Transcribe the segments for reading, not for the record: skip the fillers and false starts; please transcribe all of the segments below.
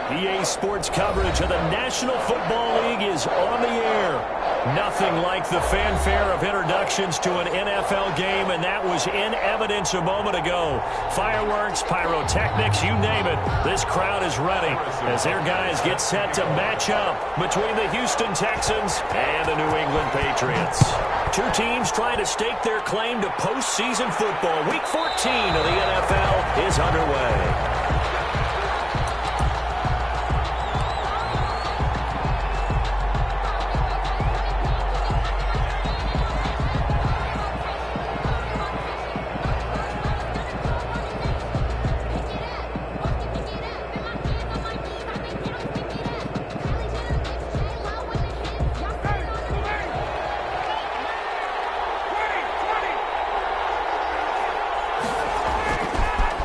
EA Sports coverage of the National Football League is on the air. Nothing like the fanfare of introductions to an NFL game, and that was in evidence a moment ago. Fireworks, pyrotechnics, you name it. This crowd is ready as their guys get set to match up between the Houston Texans and the New England Patriots. Two teams trying to stake their claim to postseason football. Week 14 of the NFL is underway.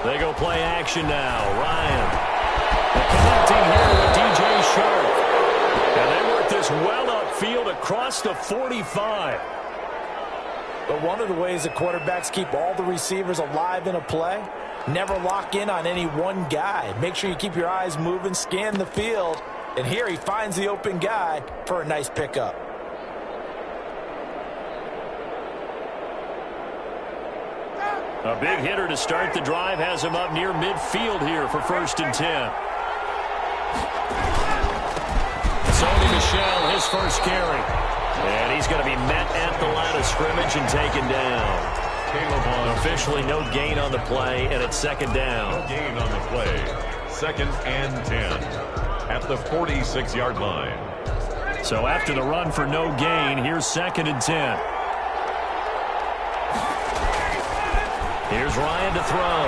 They go play action now. Ryan. Connecting here with DJ Sharp. And they work this well upfield across the 45. But one of the ways the quarterbacks keep all the receivers alive in a play, never lock in on any one guy. Make sure you keep your eyes moving, scan the field. And here he finds the open guy for a nice pickup. A big hitter to start the drive has him up near midfield here for 1st and 10. Sony Michel, his first carry. And he's going to be met at the line of scrimmage and taken down. Officially no gain on the play, and it's 2nd down. No gain on the play. 2nd and 10 at the 46-yard line. So after the run for no gain, here's 2nd and 10. Here's Ryan to throw.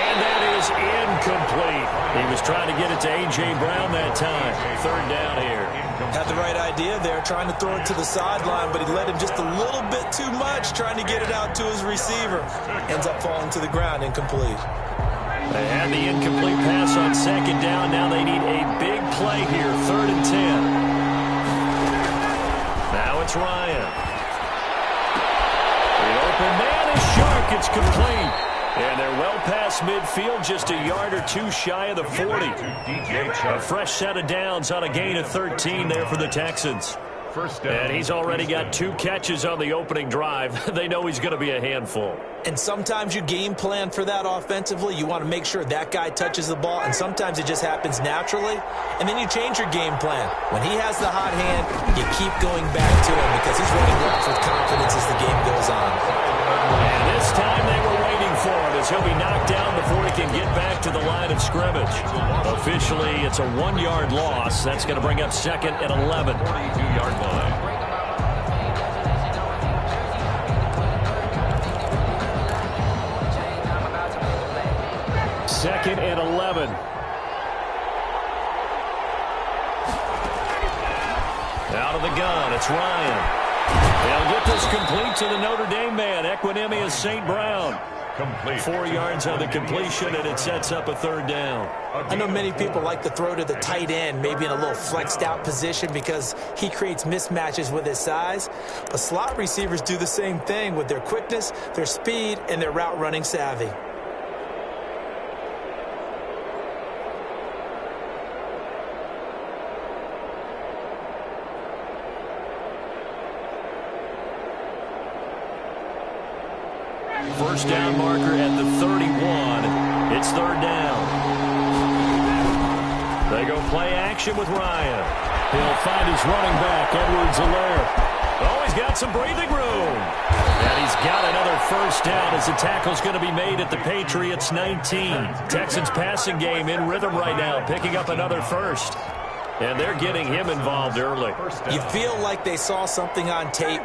And that is incomplete. He was trying to get it to A.J. Brown that time. 3rd down here. Had the right idea there, trying to throw it to the sideline, but he let him just a little bit too much, trying to get it out to his receiver. Ends up falling to the ground, incomplete. They had the incomplete pass on 2nd down. Now they need a big play here, 3rd and 10. Now it's Ryan. And man is sharp. It's complete. And they're well past midfield, just a yard or two shy of the 40. A fresh set of downs on a gain of 13 there for the Texans. And he's already got 2 catches on the opening drive. They know he's going to be a handful. And sometimes you game plan for that offensively. You want to make sure that guy touches the ball, and sometimes it just happens naturally. And then you change your game plan. When he has the hot hand, you keep going back to him because he's running routes with confidence as the game goes on. And this time they were waiting for him as he'll be knocked down before he can get back to the line of scrimmage. Officially, it's a 1-yard loss. That's going to bring up 2nd and 11. 42-yard line. Second and 11. Out of the gun, it's Ryan. They'll get this complete to the Notre Dame man, Equinemius St. Brown. Complete. 4 yards on the completion, and it sets up a 3rd down. I know many people like to throw to the tight end, maybe in a little flexed out position because he creates mismatches with his size. But slot receivers do the same thing with their quickness, their speed, and their route running savvy. First down marker at the 31. It's 3rd down. They go play action with Ryan. He'll find his running back, Edwards-Helaire. Oh, he's got some breathing room. And he's got another 1st down as the tackle's going to be made at the Patriots 19. Texans passing game in rhythm right now, picking up another 1st. And they're getting him involved early. You feel like they saw something on tape,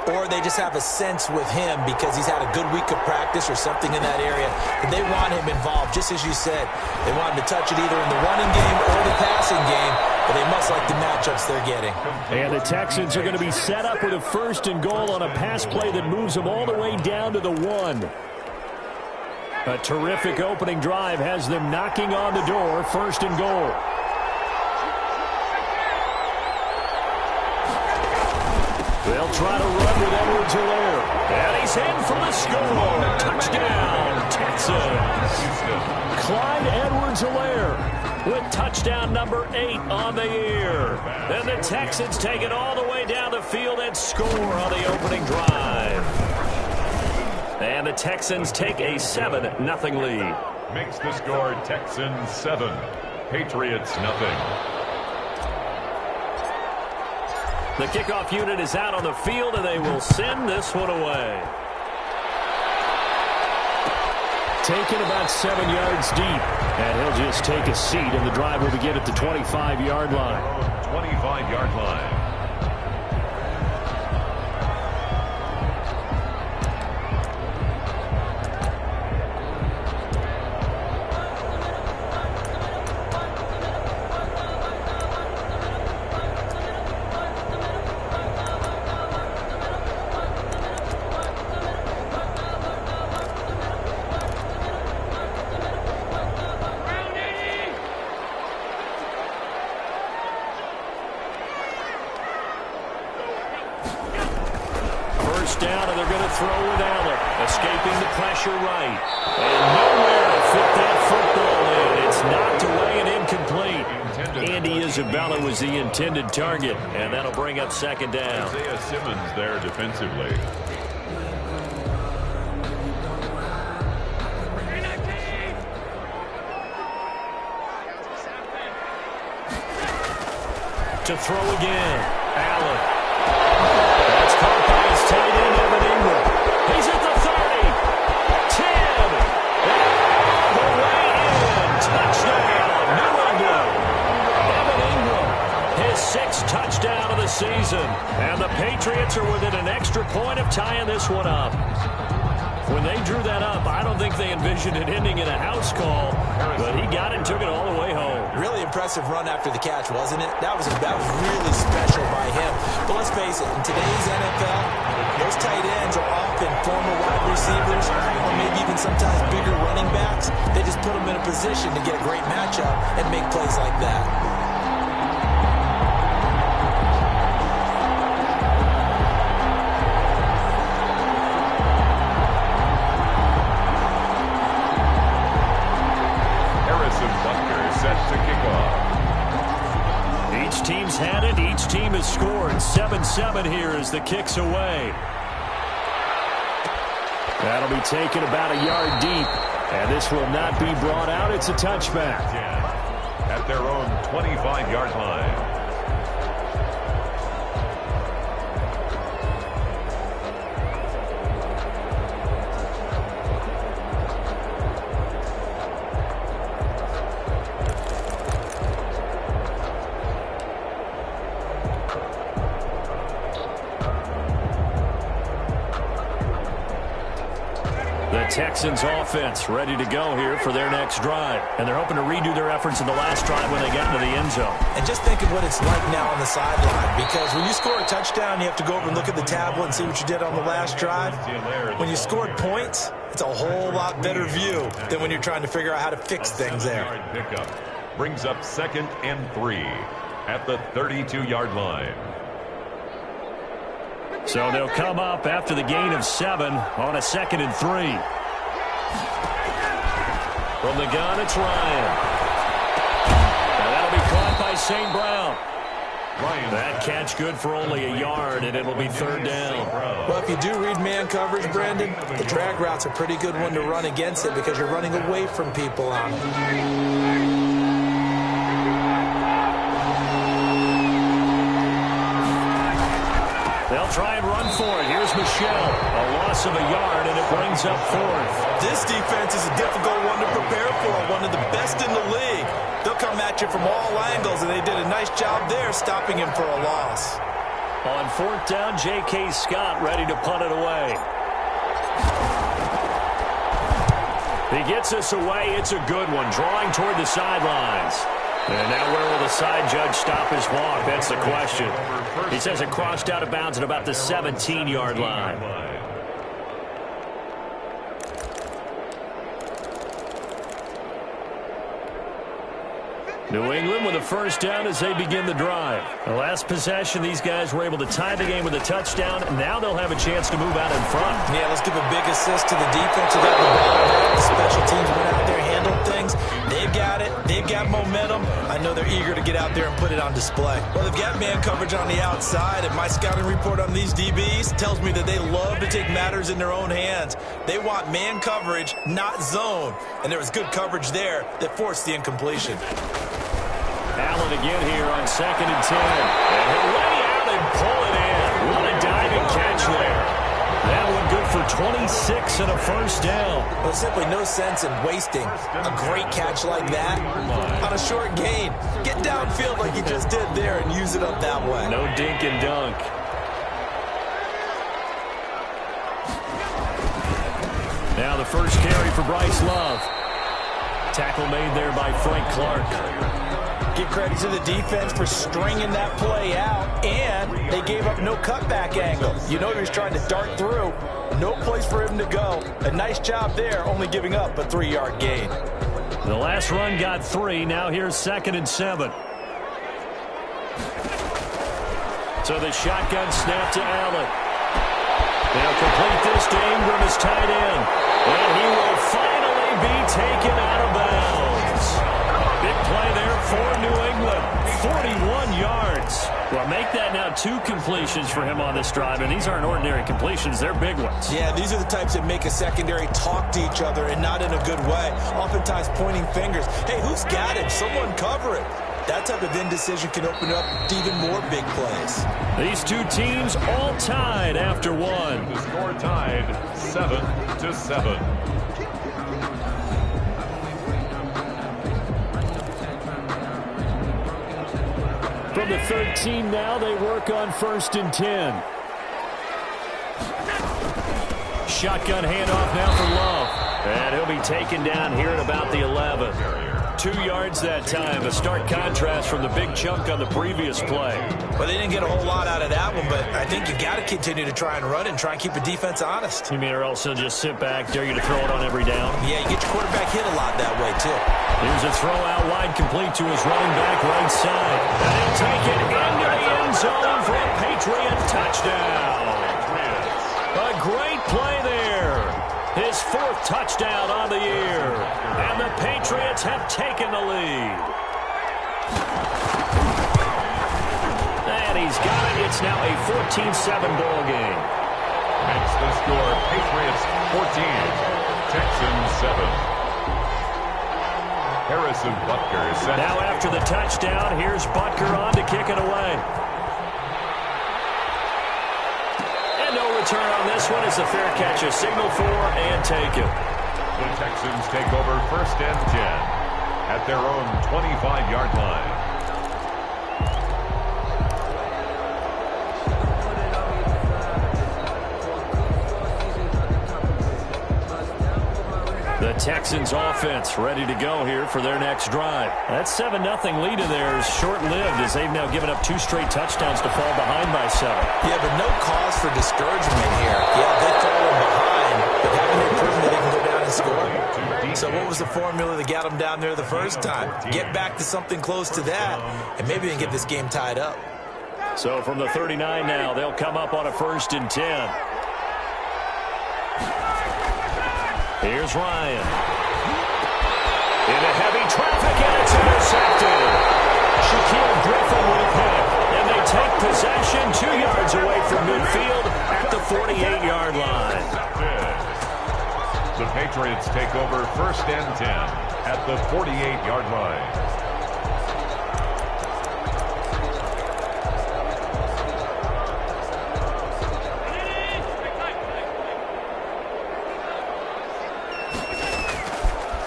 or they just have a sense with him because he's had a good week of practice or something in that area. But they want him involved, just as you said. They want him to touch it either in the running game or the passing game, but they must like the matchups they're getting. And the Texans are going to be set up with a 1st and goal on a pass play that moves them all the way down to the 1. A terrific opening drive has them knocking on the door, 1st and goal. They'll try to run with Edwards-Helaire. And he's in for the score. Touchdown, Texans. Clyde Edwards-Helaire with touchdown number 8 on the year. Then the Texans take it all the way down the field and score on the opening drive. And the Texans take a 7-0 lead. Makes the score Texans 7, Patriots nothing. The kickoff unit is out on the field, and they will send this one away. Taken about 7 yards deep, and he'll just take a seat, and the drive will begin at the 25-yard line. 25-yard line. Down, and they're going to throw with Allen, escaping the pressure right, and nowhere to fit that football in. It's knocked away and incomplete. Andy Isabella was the intended target, and that'll bring up second down. Isaiah Simmons there defensively. To throw again, Allen. That's caught by his tight end, Evan Ingram. He's at the 30, 10, all the way in. Touchdown, New England. Evan Ingram, his 6th touchdown of the season. And the Patriots are within an extra point of tying this one up. When they drew that up, I don't think they envisioned it ending in a house call, but he got it and took it all the way home. Really impressive run after the catch, wasn't it? That was really special by him. But let's face it, in today's NFL, those tight ends are often former wide receivers or maybe even sometimes bigger running backs. They just put them in a position to get a great matchup and make plays like that. Team's had it. Each team has scored. 7-7 here as the kick's away. That'll be taken about a yard deep, and this will not be brought out. It's a touchback. At their own 25-yard line. Texans offense ready to go here for their next drive. And they're hoping to redo their efforts in the last drive when they got into the end zone. And just think of what it's like now on the sideline, because when you score a touchdown, you have to go over and look at the tablet and see what you did on the last drive. When you scored points, it's a whole lot better view than when you're trying to figure out how to fix things there. Pickup brings up 2nd and 3 at the 32-yard line. So they'll come up after the gain of 7 on a 2nd and 3. From the gun, it's Ryan. And that'll be caught by St. Brown. That catch good for only a yard, and it'll be 3rd down. Well, if you do read man coverage, Brandon, the drag route's a pretty good one to run against it because you're running away from people on it. They'll try and run for it. Here's Michelle. A loss of a yard, and it brings up 4th. This defense is a difficult one to prepare for, one of the best in the league. They'll come at you from all angles, and they did a nice job there stopping him for a loss. On 4th down, J.K. Scott ready to punt it away. He gets us away. It's a good one, drawing toward the sidelines. And now where will the side judge stop his walk? That's the question. He says it crossed out of bounds at about the 17-yard line. New England with a 1st down as they begin the drive. The last possession, these guys were able to tie the game with a touchdown. Now they'll have a chance to move out in front. Yeah, let's give a big assist to the defense who got the ball back. The special teams went out there, handled things, they're eager to get out there and put it on display. Well, they've got man coverage on the outside, and my scouting report on these DBs tells me that they love to take matters in their own hands. They want man coverage, not zone. And there was good coverage there that forced the incompletion. Allen again here on 2nd and 10. And he'll lay out and pull it in. What a diving catch there. That one good for 26 and a first down. Well, simply no sense in wasting a great catch like that on a short gain. Get downfield like you just did there and use it up that way. No dink and dunk. Now the first carry for Bryce Love. Tackle made there by Frank Clark. Give credit to the defense for stringing that play out, and they gave up no cutback angle. You know he was trying to dart through. No place for him to go. A nice job there, only giving up a 3-yard gain. The last run got 3. Now here's 2nd and 7. So the shotgun snap to Allen. They'll complete this to Ingram as tight end. And he will finally be taken out of bounds. Big play there for New England. 41 yards. Well, make that now 2 completions for him on this drive, and these aren't ordinary completions. They're big ones. Yeah, these are the types that make a secondary talk to each other, and not in a good way. Oftentimes pointing fingers. Hey, who's got him? Someone cover it. That type of indecision can open up to even more big plays. These two teams all tied after 1. The score tied 7-7. From the 13 now, they work on 1st and 10. Shotgun handoff now for Love. And he'll be taken down here at about the 11. 2 yards that time. A stark contrast from the big chunk on the previous play. Well, they didn't get a whole lot out of that one, but I think you've got to continue to try and run and try and keep the defense honest. You mean or else he'll just sit back, dare you to throw it on every down? Yeah, you get your quarterback hit a lot that way, too. Here's a throw out wide, complete to his running back right side. And he'll take it into the end zone for a Patriot touchdown. A great play there. His 4th touchdown on the year. And the Patriots have taken the lead. And he's got it. It's now a 14-7 ball game. That's the score. Patriots 14, Texans 7. Harrison Butker is set. Now after the touchdown, here's Butker on to kick it away. And no return on this one. It's a fair catch, a signal for and take it. The Texans take over 1st and 10 at their own 25-yard line. The Texans offense ready to go here for their next drive. That 7-0 lead of theirs short-lived as they've now given up 2 straight touchdowns to fall behind by 7. Yeah, but no cause for discouragement here. Yeah, they've fallen behind, but haven't they proven that they can go down and score? So what was the formula that got them down there the first time? Get back to something close to that, and maybe they can get this game tied up. So from the 39 now, they'll come up on a 1st and 10. Here's Ryan. Into heavy traffic, and it's intercepted. Shaquille Griffin with him. And they take possession 2 yards away from midfield at the 48-yard line. The Patriots take over 1st and 10 at the 48-yard line.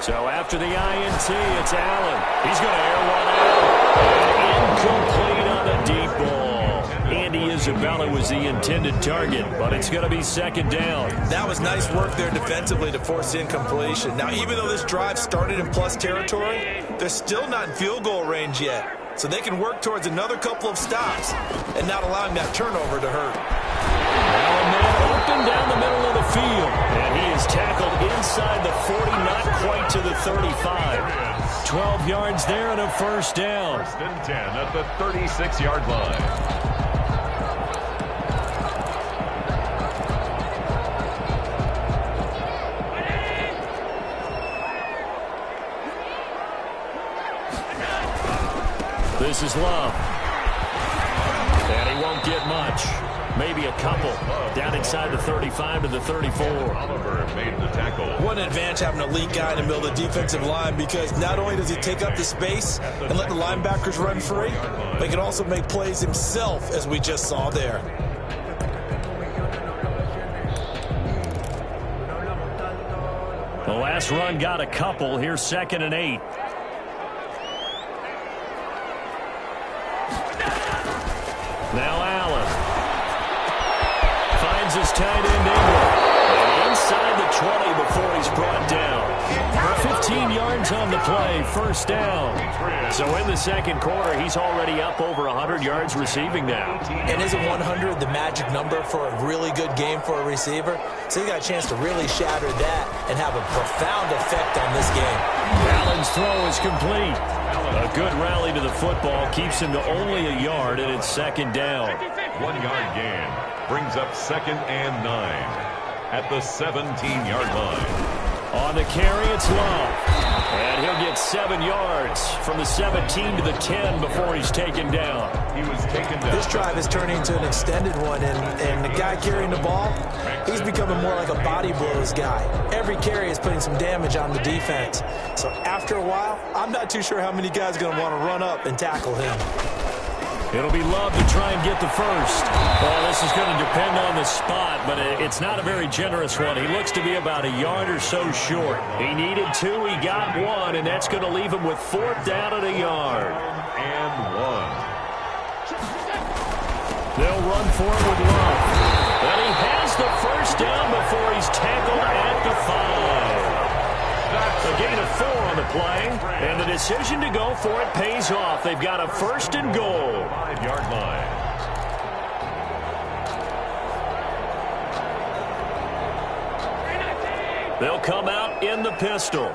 So after the INT, it's Allen. He's going to air one out. Incomplete on the deep ball. Andy Isabella was the intended target, but it's going to be 2nd down. That was nice work there defensively to force incompletion. Now, even though this drive started in plus territory, they're still not in field goal range yet. So they can work towards another couple of stops and not allowing that turnover to hurt. Now a man open down the middle of the field. And he is tackled inside the 40, not quite to the 35. 12 yards there and a 1st down. 1st and 10 at the 36-yard line. This is Love. And he won't get much. Maybe a couple. Down inside the 35 to the 34. Oliver made the tackle. What an advantage having an elite guy in the middle of the defensive line, because not only does he take up the space and let the linebackers run free, but he can also make plays himself, as we just saw there. The last run got a couple. Here's 2nd and 8. Now Allen finds his tight end Ingram. And inside the 20 before he's brought down. 15 yards on the play, 1st down. So in the 2nd quarter, he's already up over 100 yards receiving now. And isn't 100 the magic number for a really good game for a receiver? So he got a chance to really shatter that and have a profound effect on this game. Allen's throw is complete. A good rally to the football keeps him to only a yard, and it's 2nd down. 1 yard gain brings up 2nd and 9 at the 17-yard line. On the carry, it's Love. And he'll get 7 yards from the 17 to the 10 before he's taken down. He was taken down. This drive is turning into an extended one, and the guy carrying the ball, he's becoming more like a body blows guy. Every carry is putting some damage on the defense. So after a while, I'm not too sure how many guys are going to want to run up and tackle him. It'll be Love to try and get the first. Well, this is going to depend on the spot, but it's not a very generous one. He looks to be about a yard or so short. He needed 2, he got 1, and that's going to leave him with 4th down at a yard. And 1. They'll run for him with Love. And he has the first down before he's tackled at the 5. A gain of 4 on the play, and the decision to go for it pays off. They've got a 1st and goal. 5-yard line. They'll come out in the pistol.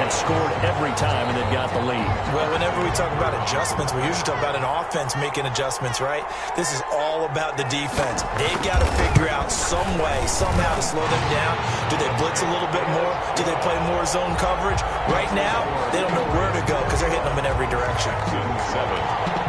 Scored every time, and they've got the lead. Well, whenever we talk about adjustments, we usually talk about an offense making adjustments, right? This is all about the defense. They've got to figure out some way, somehow to slow them down. Do they blitz a little bit more? Do they play more zone coverage? Right now, they don't know where to go because they're hitting them in every direction. 7.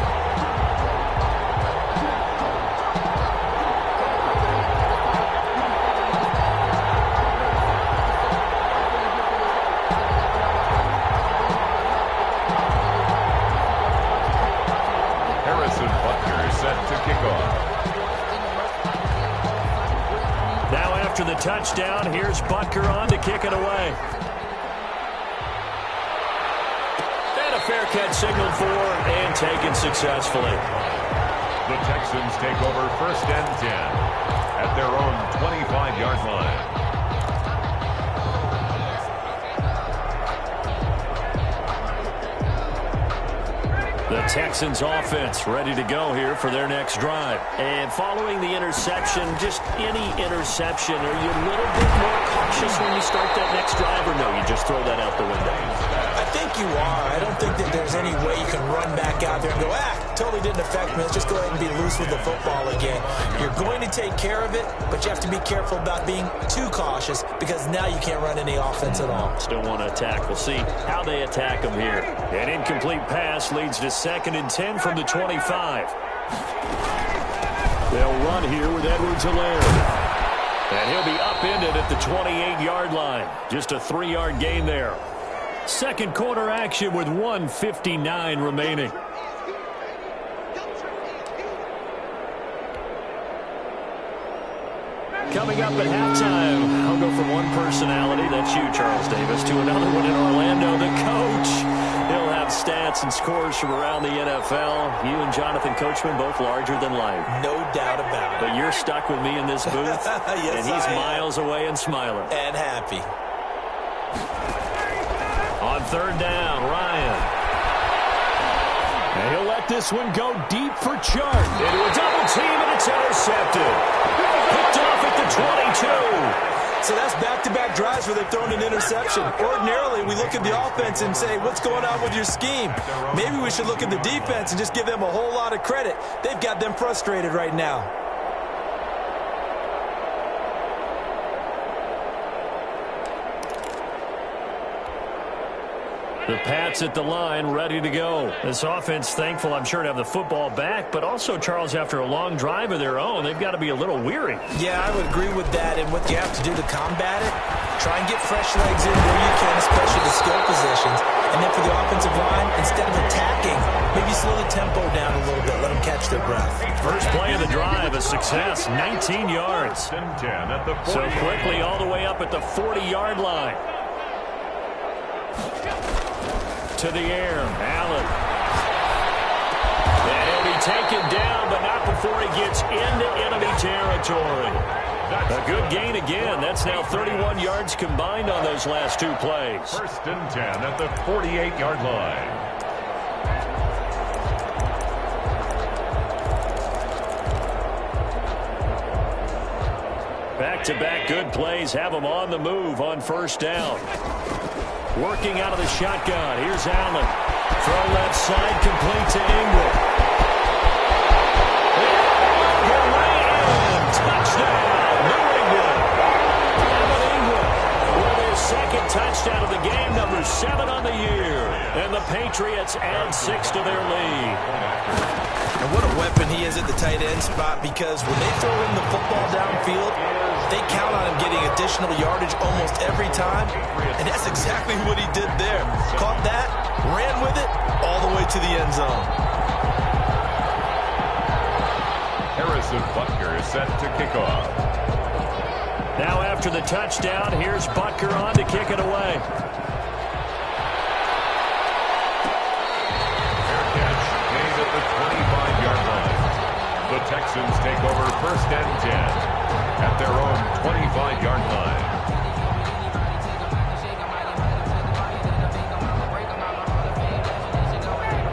The touchdown, here's Butker on to kick it away. And a fair catch signaled for and taken successfully. The Texans take over 1st and 10 at their own 25-yard line. The Texans offense ready to go here for their next drive. And following the interception, just any interception, are you a little bit more cautious when you start that next drive, or no, you just throw that out the window? I think you are. I don't think that there's any way you can run back out there and go, totally didn't affect me. Let's just go ahead and be loose with the football again. You're going to take care of it, but you have to be careful about being too cautious because now you can't run any offense at all. Still want to attack. We'll see how they attack them here. An incomplete pass leads to 2nd and 10 from the 25. They'll run here with Edwards-Helaire. And he'll be upended at the 28-yard line. Just a 3-yard gain there. 2nd quarter action with 1:59 remaining. Coming up at halftime, I'll go from one personality, that's you, Charles Davis, to another one in Orlando, the coach. He'll have stats and scores from around the NFL. You and Jonathan Coachman, both larger than life. No doubt about it. But you're stuck with me in this booth, yes, and he's miles away and smiling. And happy. On 3rd down, Ryan. And he'll let this one go deep for Chart. Into a double team, and it's intercepted. Picked off at the 22. So that's back-to-back drives where they've thrown an interception. Ordinarily, we look at the offense and say, what's going on with your scheme? Maybe we should look at the defense and just give them a whole lot of credit. They've got them frustrated right now. The Pats at the line, ready to go. This offense, thankful, I'm sure, to have the football back. But also, Charles, after a long drive of their own, they've got to be a little weary. Yeah, I would agree with that. And what you have to do to combat it, try and get fresh legs in where you can, especially the skill positions. And then for the offensive line, instead of attacking, maybe slow the tempo down a little bit. Let them catch their breath. First play of the drive, a success, 19 yards. So quickly all the way up at the 40-yard line. To the air, Allen. And he'll be taken down, but not before he gets into enemy territory. A good gain again. That's now 31 yards combined on those last two plays. First and 10 at the 48-yard line. Back-to-back good plays have them on the move on first down. Working out of the shotgun. Here's Allen. Throw left side, complete to Ingram. Touchdown, New England. Evan Ingram with his second touchdown of the game, number 7 on the year. And the Patriots add 6 to their lead. And what a weapon he is at the tight end spot, because when they throw him the football downfield, they count on him getting additional yardage almost every time. And that's exactly what he did there. Caught that, ran with it, all the way to the end zone. Harrison Butker is set to kick off. Now after the touchdown, here's Butker on to kick it away. Fair catch made at the 25-yard line. The Texans take over first and 10 at their own 25-yard line.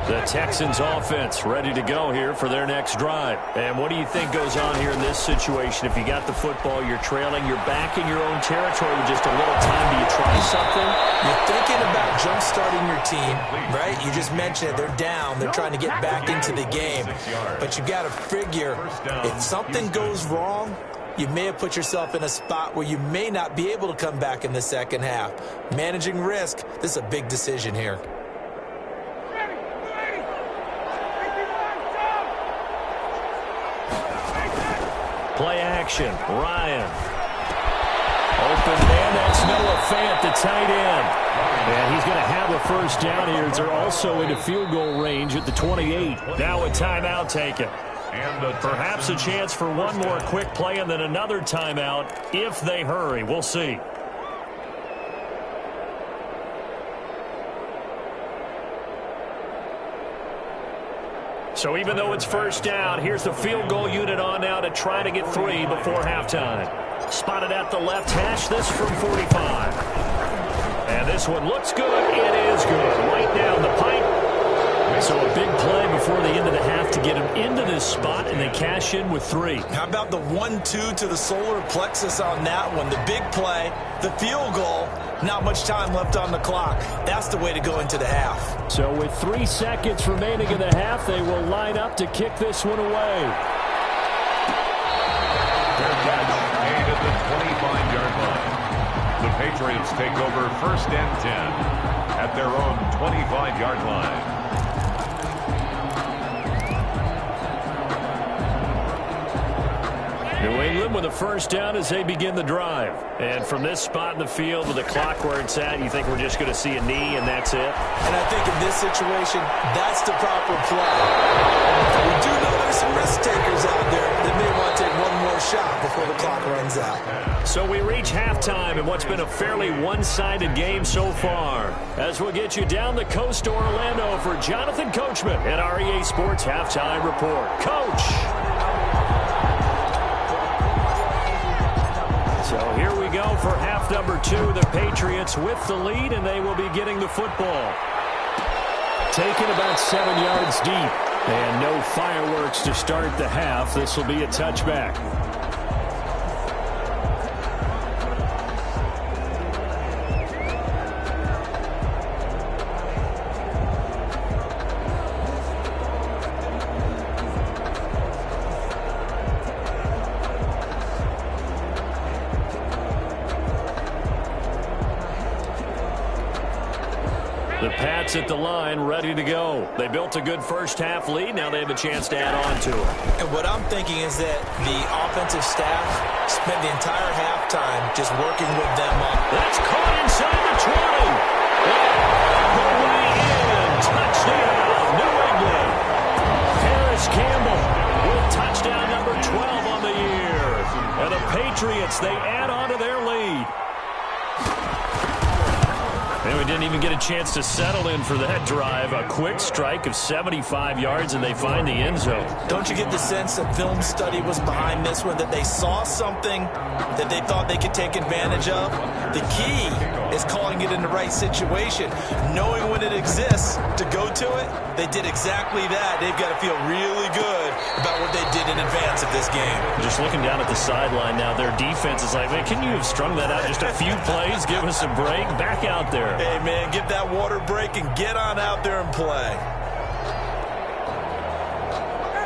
The Texans offense ready to go here for their next drive. And what do you think goes on here in this situation? If you got the football, you're trailing, you're back in your own territory with just a little time. Do you try something? You're thinking about jump-starting your team, right? You just mentioned it. They're down. They're trying to get back into the game. But you got to figure, if something goes wrong, you may have put yourself in a spot where you may not be able to come back in the second half. Managing risk, this is a big decision here. Play action, Ryan. Open man, that's Noah Fant, the tight end. And he's going to have a first down here. They're also into field goal range at the 28. Now a timeout taken. And perhaps a chance for one more quick play and then another timeout if they hurry. We'll see. So even though it's first down, here's the field goal unit on now to try to get 3 before halftime. Spotted at the left hash, this from 45. And this one looks good. It is good. Right down the pipe. So a big play before the end of the half to get him into this spot, and they cash in with 3. How about the 1-2 to the solar plexus on that one? The big play, the field goal, not much time left on the clock. That's the way to go into the half. So with 3 seconds remaining in the half, they will line up to kick this one away. Fair catch made at the 25-yard line. The Patriots take over first and 10 at their own 25-yard line. New England with a first down as they begin the drive. And from this spot in the field with the clock where it's at, you think we're just going to see a knee and that's it? And I think in this situation, that's the proper play. We do know there's some risk takers out there that may want to take one more shot before the clock runs out. So we reach halftime in what's been a fairly one-sided game so far. As we'll get you down the coast to Orlando for Jonathan Coachman at REA Sports Halftime Report. Coach! So here we go for half number 2. The Patriots with the lead, and they will be getting the football. Taken about 7 yards deep. And no fireworks to start the half. This will be a touchback. The Pats at the line, ready to go. They built a good first-half lead. Now they have a chance to add on to it. And what I'm thinking is that the offensive staff spent the entire halftime just working with them up. That's caught inside the 20. The way in. Touchdown, New England. Harris Campbell with touchdown number 12 on the year. And the Patriots, they add on to their lead. And we didn't even get a chance to settle in for that drive. A quick strike of 75 yards, and they find the end zone. Don't you get the sense that film study was behind this one, that they saw something that they thought they could take advantage of? The key is calling it in the right situation. Knowing when it exists to go to it, they did exactly that. They've got to feel really good about what they did in advance of this game. Just looking down at the sideline now, their defense is like, man, can you have strung that out just a few plays? Give us a break. Back out there. Hey, man, get that water break and get on out there and play.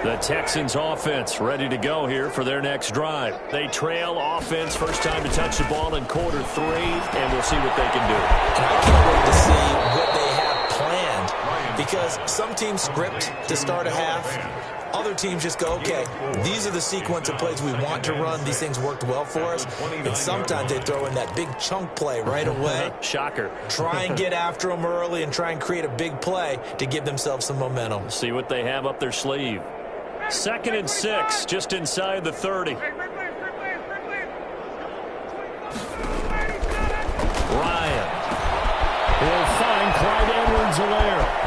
The Texans offense ready to go here for their next drive. They trail offense, first time to touch the ball in quarter 3, and we'll see what they can do. And I can't wait to see what they have planned, because some teams script to start a half. Other teams just go, okay, these are the sequence of plays we want to run. These things worked well for us. And sometimes they throw in that big chunk play right away. Shocker. Try and get after them early and try and create a big play to give themselves some momentum. See what they have up their sleeve. 2nd and 6, just inside the 30. Ryan will find Clyde Edwards-Helaire.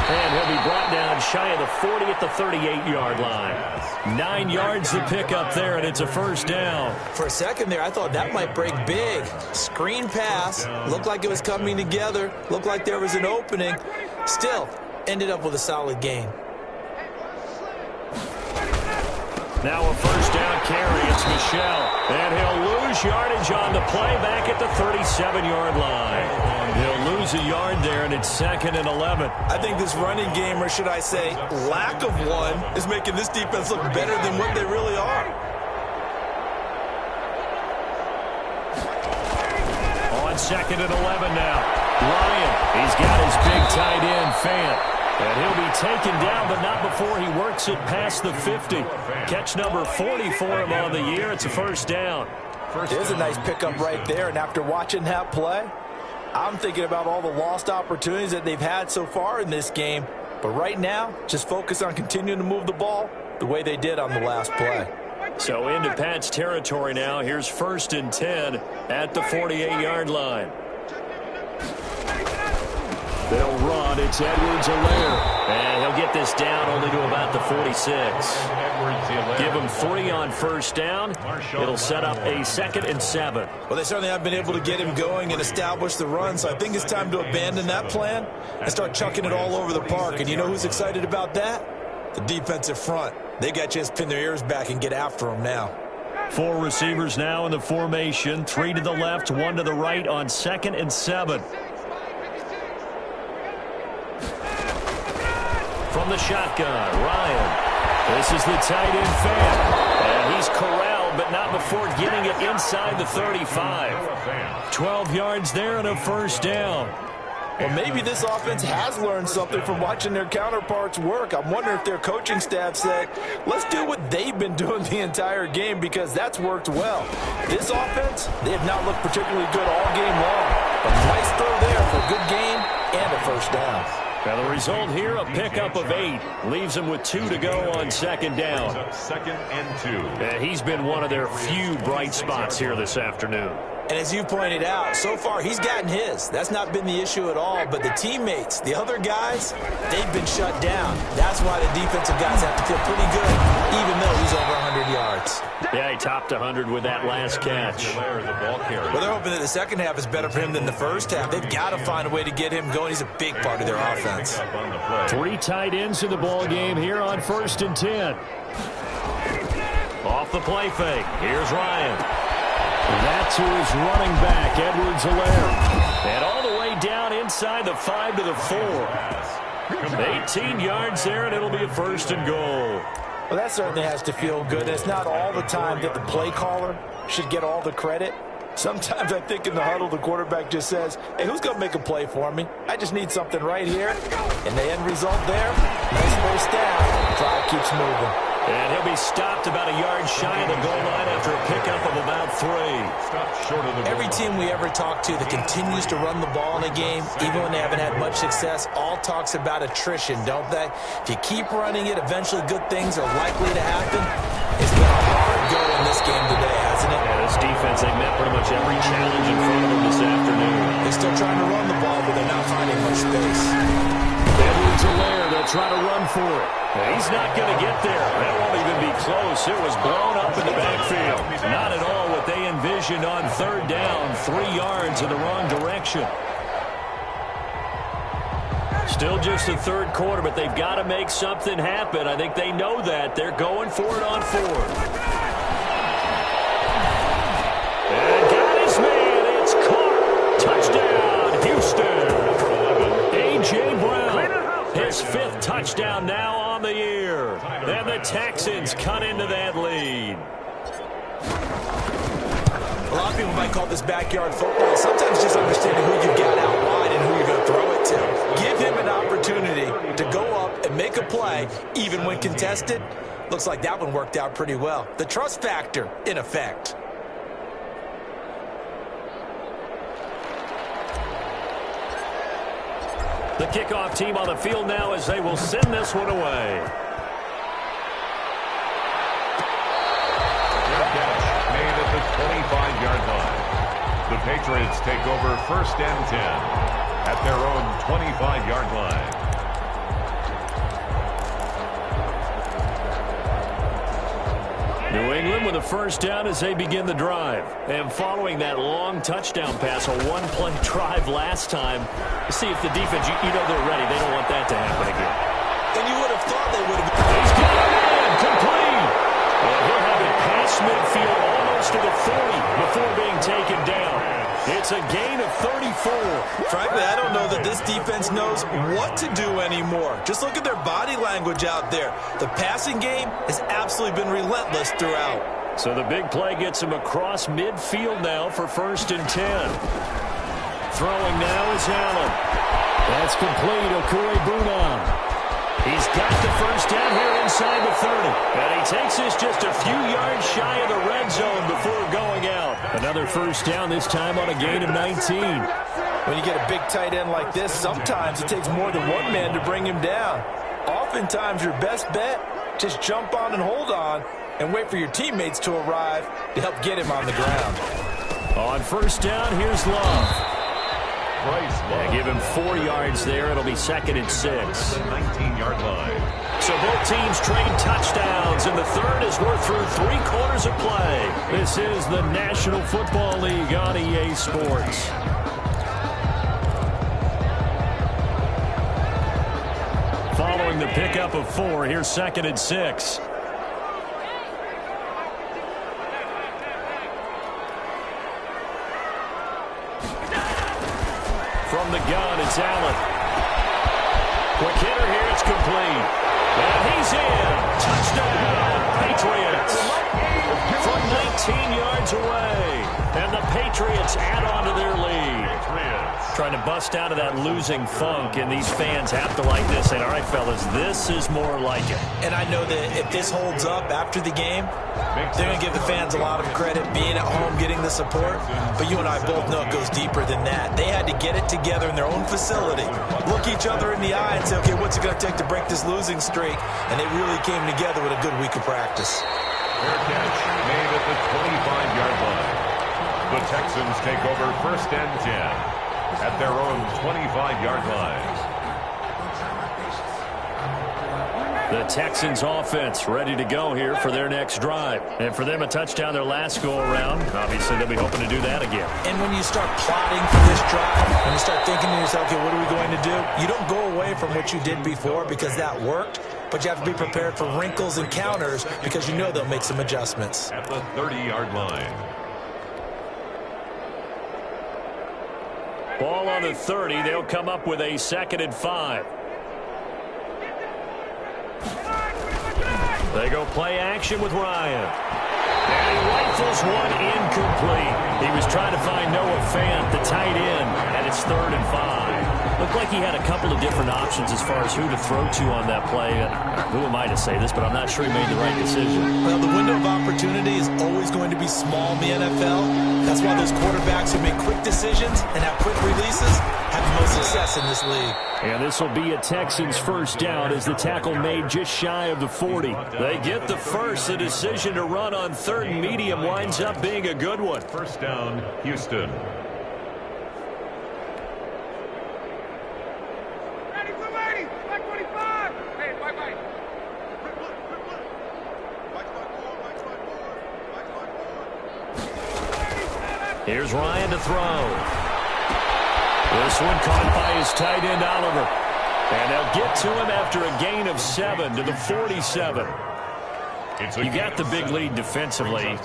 And he'll be brought down shy of the 40 at the 38-yard line. 9 yards to pick up there, and it's a first down. For a second there, I thought that might break big. Screen pass. Looked like it was coming together. Looked like there was an opening. Still, ended up with a solid gain. Now a first down carry. It's Michelle. And he'll lose yardage on the play back at the 37-yard line. He'll lose a yard there, and it's 2nd and 11. I think this running game, or should I say lack of one, is making this defense look better than what they really are. On 2nd and 11 now. Ryan, he's got his big tight end, Fant. And he'll be taken down, but not before he works it past the 50. Catch number 40 for him on the year. It's a first down. There's a nice pickup right there, and after watching that play, I'm thinking about all the lost opportunities that they've had so far in this game. But right now, just focus on continuing to move the ball the way they did on the last play. So into Pat's territory now. Here's 1st and 10 at the 48-yard line. They'll run. It's Edwards-Helaire. And he'll get this down only to about the 46. Give him 3 on first down. It'll set up a 2nd and 7. Well, they certainly have been able to get him going and establish the run, so I think it's time to abandon that plan and start chucking it all over the park. And you know who's excited about that? The defensive front. They got a chance to pin their ears back and get after him now. 4 receivers now in the formation. 3 to the left, 1 to the right on 2nd and 7. From the shotgun, Ryan. This is the tight end, Fant. And he's corralled, but not before getting it inside the 35. 12 yards there and a first down. Well, maybe this offense has learned something from watching their counterparts work. I'm wondering if their coaching staff said, let's do what they've been doing the entire game, because that's worked well. This offense, they have not looked particularly good all game long. But nice throw there for a good gain and a first down. Now the result here, a pickup of 8. Leaves him with 2 to go on 2nd down. 2nd and 2. And he's been one of their few bright spots here this afternoon. And as you pointed out, so far he's gotten his. That's not been the issue at all. But the teammates, the other guys, they've been shut down. That's why the defensive guys have to feel pretty good, even though he's over 100 yards. Yeah, he topped 100 with that last catch. Well, they're hoping that the second half is better for him than the first half. They've got to find a way to get him going. He's a big part of their offense. 3 tight ends in the ball game here on 1st and 10. Off the play fake. Here's Ryan. That's who is running back, Edwards-Helaire. And all the way down inside the 5 to the 4. 18 yards there, and it'll be a 1st and goal. Well, that certainly has to feel good. It's not all the time that the play caller should get all the credit. Sometimes I think in the huddle, the quarterback just says, hey, who's going to make a play for me? I just need something right here. And the end result there, nice first down. Drive keeps moving. And he'll be stopped about a yard shy of the goal line after a pickup of about 3. Short of the Every team we ever talk to that continues to run the ball in a game, even when they haven't had much success, all talks about attrition, don't they? If you keep running it, eventually good things are likely to happen. It's been a hard go in this game today, hasn't it? Yeah, this defense, they met pretty much every challenge in front of them this afternoon. They're still trying to run the ball, but they're not finding much space. Edwards-Helaire, they'll try to run for it. He's not going to get there. That won't even be close. It was blown up in the backfield. Not at all what they envisioned on third down. 3 yards in the wrong direction. Still just the third quarter, but they've got to make something happen. I think they know that. They're going for it on 4th. And got his man. It's caught. Touchdown, Houston. A.J. Brown, his 5th touchdown now on the year. And the Texans cut into that lead. A lot of people might call this backyard football. Sometimes just understanding who you've got out wide and who you're going to throw it to. Give him an opportunity to go up and make a play, even when contested. Looks like that one worked out pretty well. The trust factor, in effect. The kickoff team on the field now as they will send this one away. made at the 25-yard line. The Patriots take over 1st and 10 at their own 25-yard line. New England with a first down as they begin the drive. And following that long touchdown pass, a one-play drive last time, see if the defense, you know they're ready. They don't want that to happen again. And you would have thought they would have. He's got it in, complete. And he'll have it past midfield almost to the 40 before being taken down. It's a gain of 34. Frankly, I don't know that this defense knows what to do anymore. Just look at their body language out there. The passing game has absolutely been relentless throughout. So the big play gets him across midfield now for 1st and 10. Throwing now is Allen. That's complete. Okui-Buna. He's got the first down here inside the 30. And he takes this just a few yards shy of the red zone before going out. Another first down, this time on a gain of 19. When you get a big tight end like this, sometimes it takes more than one man to bring him down. Oftentimes, your best bet, just jump on and hold on and wait for your teammates to arrive to help get him on the ground. On first down, here's Love. Yeah, give him 4 yards there. It'll be 2nd and 6. The 19-yard line. So both teams trade touchdowns, and the third as we're through 3 quarters of play. This is the National Football League on EA Sports. Following the pickup of 4, here's 2nd and 6. From the gun, it's Allen. Quick hitter here, it's complete. And he's in. Touchdown, Patriots. From 19 yards away. And the Patriots add on to their lead. Trying to bust out of that losing funk, and these fans have to like this. And all right, fellas, this is more like it. And I know that if this holds up after the game, they're going to give the fans a lot of credit being at home, getting the support. But you and I both know it goes deeper than that. They had to get it together in their own facility, look each other in the eye and say, okay, what's it going to take to break this losing streak? And they really came together with a good week of practice. Fair catch made at the 25-yard line. The Texans take over 1st and 10 at their own 25-yard line. The Texans offense ready to go here for their next drive. And for them, a touchdown their last go-around. Obviously, they'll be hoping to do that again. And when you start plotting for this drive, when you start thinking to yourself, okay, what are we going to do? You don't go away from what you did before because that worked, but you have to be prepared for wrinkles and counters because you know they'll make some adjustments. At the 30-yard line. Ball on the 30. They'll come up with a 2nd and 5. They go play action with Ryan. And he rifles one incomplete. He was trying to find Noah Fant, the tight end, and it's 3rd and 5. Looked like he had a couple of different options as far as who to throw to on that play. Who am I to say this, but I'm not sure he made the right decision. Well, the window of opportunity is always going to be small in the NFL. That's why those quarterbacks who make quick decisions and have quick releases have the most success in this league. And this will be a Texans first down as the tackle made just shy of the 40. They get the first. The decision to run on 3rd and medium winds up being a good one. First down, Houston. Here's Ryan to throw. This one caught by his tight end, Oliver. And they'll get to him after a gain of 7 to the 47. You got the big lead defensively.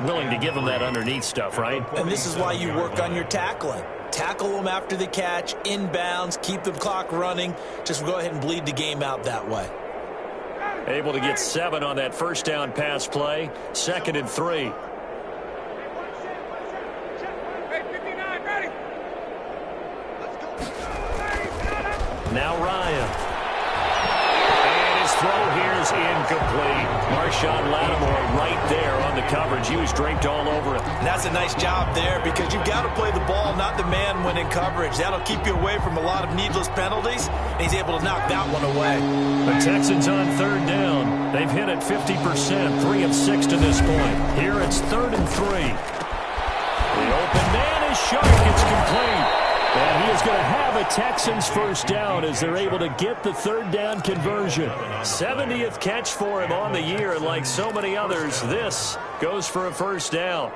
Willing to give him that underneath stuff, right? And this is why you work on your tackling. Tackle them after the catch, inbounds, keep the clock running. Just go ahead and bleed the game out that way. Able to get 7 on that first down pass play. 2nd and 3. Now Ryan. And his throw here is incomplete. Marshawn Lattimore right there on the coverage. He was draped all over him. And that's a nice job there because you've got to play the ball, not the man when in coverage. That'll keep you away from a lot of needless penalties, and he's able to knock that one away. The Texans on 3rd down. They've hit it 50%, 3 of 6 to this point. Here it's 3rd and 3. The open man is sharp. It's complete. And he is going to have a Texans first down as they're able to get the 3rd down conversion. 70th catch for him on the year, and like so many others, this goes for a first down.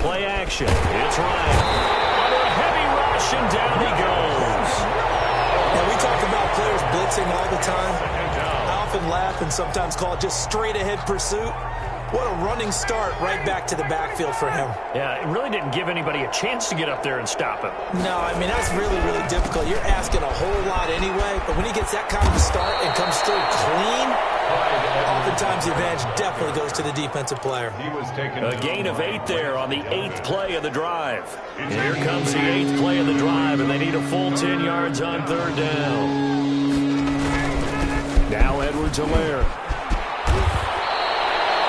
Play action. It's Ryan. Under a heavy rush, and down he goes. And we talk about players blitzing all the time. I often laugh and sometimes call it just straight-ahead pursuit. What a running start right back to the backfield for him. Yeah, it really didn't give anybody a chance to get up there and stop him. No, I mean, that's really, really difficult. You're asking a whole lot anyway, but when he gets that kind of a start and comes through clean, oftentimes the advantage definitely goes to the defensive player. A gain of 8 there on the 8th play of the drive. Here comes the 8th play of the drive, and they need a full 10 yards on 3rd down. Now Edwards-Helaire.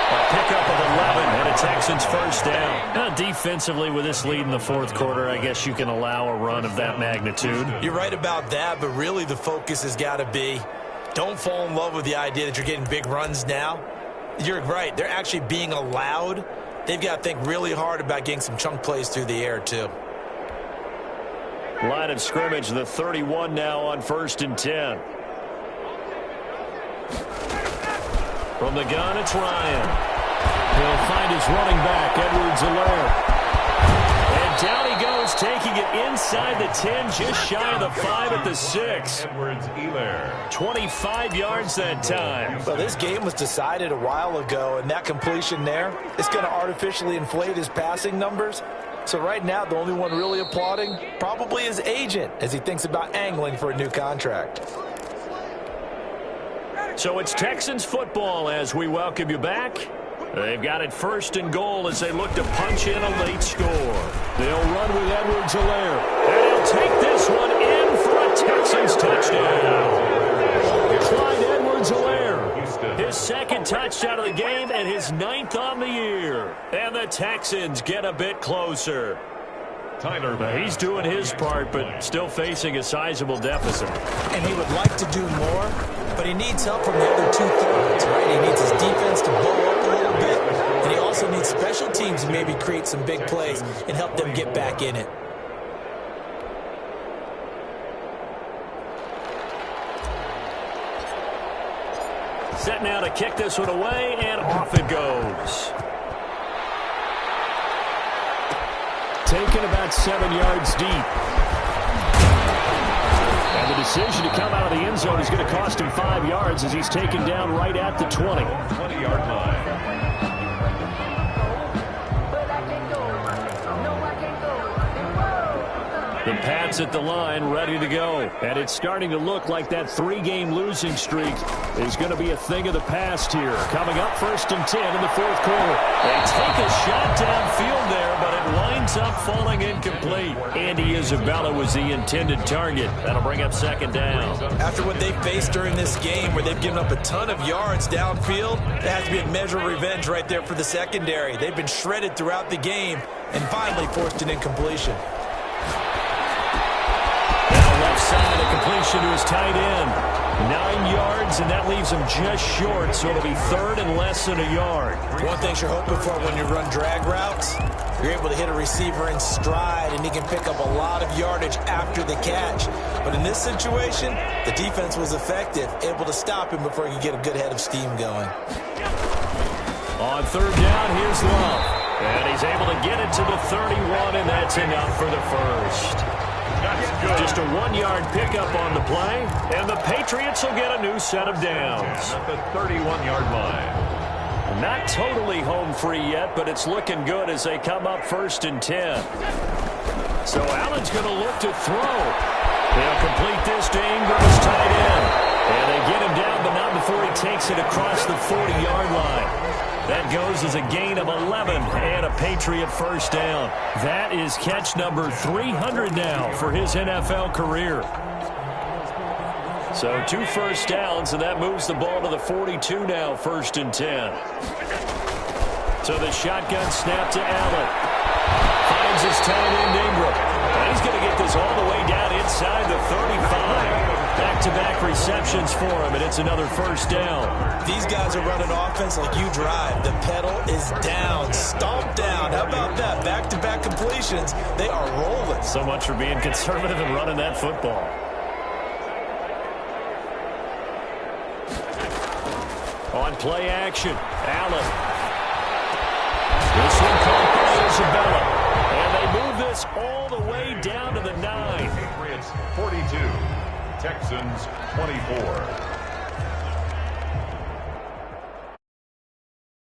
A pickup of 11 and a Texans first down. Now, defensively, with this lead in the 4th quarter, I guess you can allow a run of that magnitude. You're right about that, but really the focus has got to be don't fall in love with the idea that you're getting big runs now. You're right. They're actually being allowed. They've got to think really hard about getting some chunk plays through the air, too. Line of scrimmage, the 31 now on 1st and 10. From the gun, it's Ryan. He'll find his running back, Edwards-Helaire. And down he goes, taking it inside the 10, just shy of the 5 at the 6. Edwards-Helaire. 25 yards that time. Well, this game was decided a while ago, and that completion there is going to artificially inflate his passing numbers. So right now, the only one really applauding probably his agent as he thinks about angling for a new contract. So it's Texans football as we welcome you back. They've got it 1st and goal as they look to punch in a late score. They'll run with Edwards-Helaire. And he'll take this one in for a Texans touchdown. Clyde Edwards-Helaire, his 2nd touchdown of the game and his 9th on the year. And the Texans get a bit closer. He's doing his part, but still facing a sizable deficit. And he would like to do more, but he needs help from the other 2/3, right? He needs his defense to blow up a little bit, and he also needs special teams to maybe create some big plays and help them get back in it. Set now to kick this one away, and off it goes. Taken about 7 yards deep. And the decision to come out of the end zone is going to cost him 5 yards as he's taken down right at the 20. 20-yard line. Snaps at the line, ready to go. And it's starting to look like that 3-game losing streak is going to be a thing of the past here. Coming up 1st and 10 in the 4th quarter. They take a shot downfield there, but it winds up falling incomplete. Andy Isabella was the intended target. That'll bring up 2nd down. After what they faced during this game where they've given up a ton of yards downfield, there has to be a measure of revenge right there for the secondary. They've been shredded throughout the game and finally forced an incompletion. Left side, a completion to his tight end. 9 yards, and that leaves him just short, so it'll be 3rd and less than a yard. One thing you're hoping for when you run drag routes, you're able to hit a receiver in stride, and he can pick up a lot of yardage after the catch. But in this situation, the defense was effective, able to stop him before he could get a good head of steam going. On 3rd down, here's Love. And he's able to get it to the 31, and that's enough for the first. Just a 1-yard pickup on the play, and the Patriots will get a new set of downs. At the 31-yard line. Not totally home free yet, but it's looking good as they come up 1st and 10. So Allen's going to look to throw. They'll complete this to Ingram's tight end. And they get him down, but not before he takes it across the 40-yard line. That goes as a gain of 11 and a Patriot first down. That is catch number 300 now for his NFL career. So 2 first downs, and that moves the ball to the 42 now, 1st and 10. So the shotgun snap to Allen. Finds his tight end Ingram. And he's going to get this all the way down inside the 35. Back-to-back receptions for him, and it's another first down. These guys are running offense like you drive. The pedal is down, stomped down. How about that? Back-to-back completions. They are rolling. So much for being conservative and running that football. On play action, Allen. This one caught by Isabella. And they move this all the way down to the 9. Patriots 42. Texans 24.